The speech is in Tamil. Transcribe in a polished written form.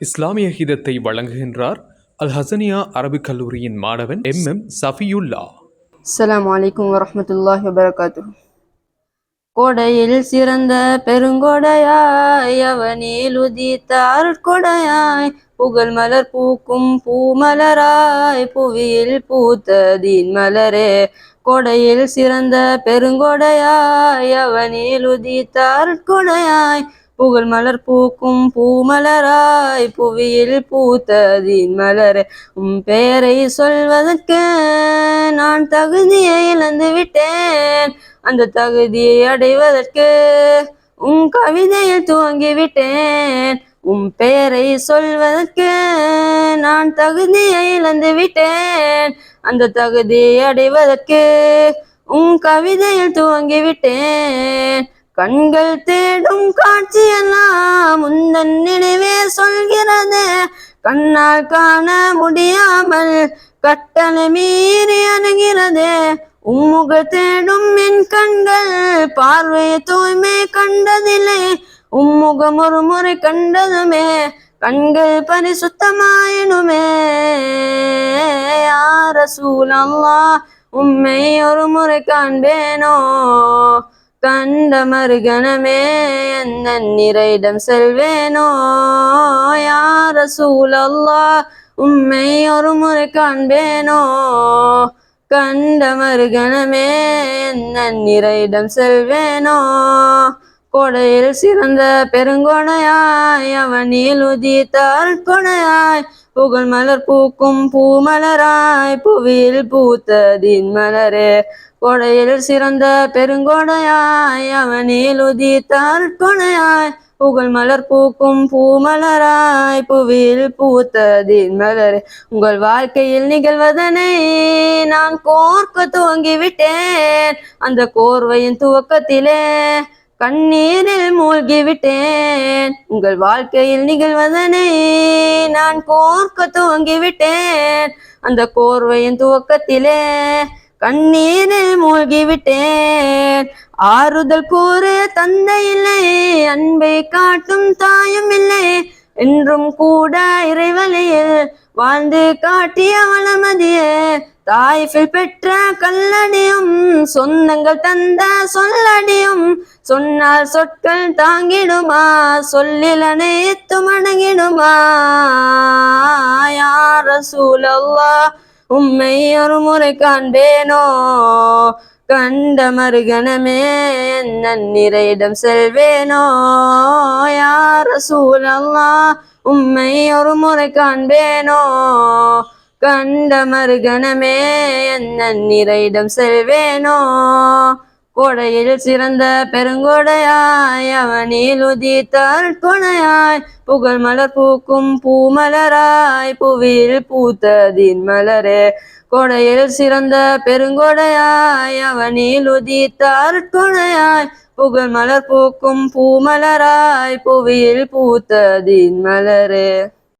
இஸ்லாமிய ஹிதத்தை வழங்குகின்றார் அல் ஹசனியா அரபிக் கல்லூரியின் மாணவன் MM சஃபியுல்லா. அஸ்ஸலாமு அலைக்கும் வரஹ்மத்துல்லாஹி வபரகாத்துஹு. கொடையில் சிறந்த பெருங்கொடையாய் அவனில் உதித்த அருட்கொடையாய் புகழ் மலர் பூக்கும் பூமலராய் புவியில் பூத்த தீன் மலரே. கொடையில் சிறந்த பெருங்கொடையாய் அவனில் உதித்த அருட்கொடையாய் புகழ் மலர் பூக்கும் பூமலராய் புவியில் பூத்த தீன் மலரே. பெயரை சொல்வதற்கு நான் தகுதியை இழந்து விட்டேன், அந்த தகுதியை அடைவதற்கு கவிதையில் துவங்கிவிட்டேன். பெயரை சொல்வதற்கு நான் தகுதியை இழந்து விட்டேன், அந்த தகுதியை அடைவதற்கு கவிதையில் துவங்கிவிட்டேன். கண்கள் தேடும் காட்சியெல்லாம் முந்தன் நினைவே சொல்கிறது, கண்ணால் காண முடியாமல் கட்டளை மீறி அணுகிறது. உம்முக தேடும் என் கண்கள் பார்வையை தூய்மை கண்டதில்லை, உம்முகம் ஒரு முறை கண்டதுமே கண்கள் பரிசுத்தமாயினுமே. யா ரசூலல்லாஹ், உம்மை ஒரு முறை காண்பேனோ, கண்ட மறுகணமே என் நிறையிடம் செல்வேனோ. யா ரசூலல்லாஹ், உம்மை ஒரு முறை காண்பேனோ, கண்ட மறுகணமே என் நிறையிடம் செல்வேனோ. கொடையில் சிறந்த பெருங்கொடையாய் அவனில் உதித்த அருட்கொடையாய் புகழ் மலர் பூக்கும் பூமலராய் புவியில் பூத்த தீன் மலரே. கொடையில் சிறந்த பெருங்கொடையாய் அவனில் உதித்த அருட்கொடையாய் புகழ் மலர் பூக்கும் பூமலராய் புவியில் பூத்த தீன் மலரே. உங்கள் வாழ்க்கையில் நிகழ்வதனை நான் கோர்க்க துவங்கிவிட்டேன், அந்த கோர்வையின் துவக்கத்திலே கண்ணீரில் மூழ்கிவிட்டேன். உங்கள் வாழ்க்கையில் நிகழ்வதனை நான் கோர்க்க துவங்கிவிட்டேன், அந்த கோர்வையின் துவக்கத்திலே கண்ணீரில் மூழ்கிவிட்டேன். ஆறுதல் கூற தந்தை இல்லை, அன்பை காட்டும் தாயும் இல்லை, என்றும் கூட இறைவழியில் வாழ்ந்து காட்டிய வளமதியே. தாயிஃபில் பெற்ற கல்லடியும் சொந்தங்கள் தந்த சொல்லடியும், சொன்னால் சொற்கள் தாங்கிடுமா, சொல்லில் அனைத்தும் அடங்கிடுமா. யா ரசூலல்லாஹ், உம்மை ஒரு முறை காண்பேனோ, கண்ட மறுகணமே என் நிறையிடம் செல்வேனோ. யா ரசூலல்லாஹ், உம்மை ஒரு முறை காண்பேனோ, கண்ட மறுகணமே என் நிறையிடம் செல்வேனோ. கொடையில் சிறந்த பெருங்கொடையாய் அவனில் உதித்த அருட்கொடையாய் புகழ் மலர் பூக்கும் பூமலராய் புவியில் பூத்த தீன் மலரே. கொடையில் சிறந்த பெருங்கொடையாய் அவனில் உதித்த அருட்கொடையாய் புகழ் மலர் பூக்கும் பூமலராய் புவியில் பூத்த தீன் மலரே.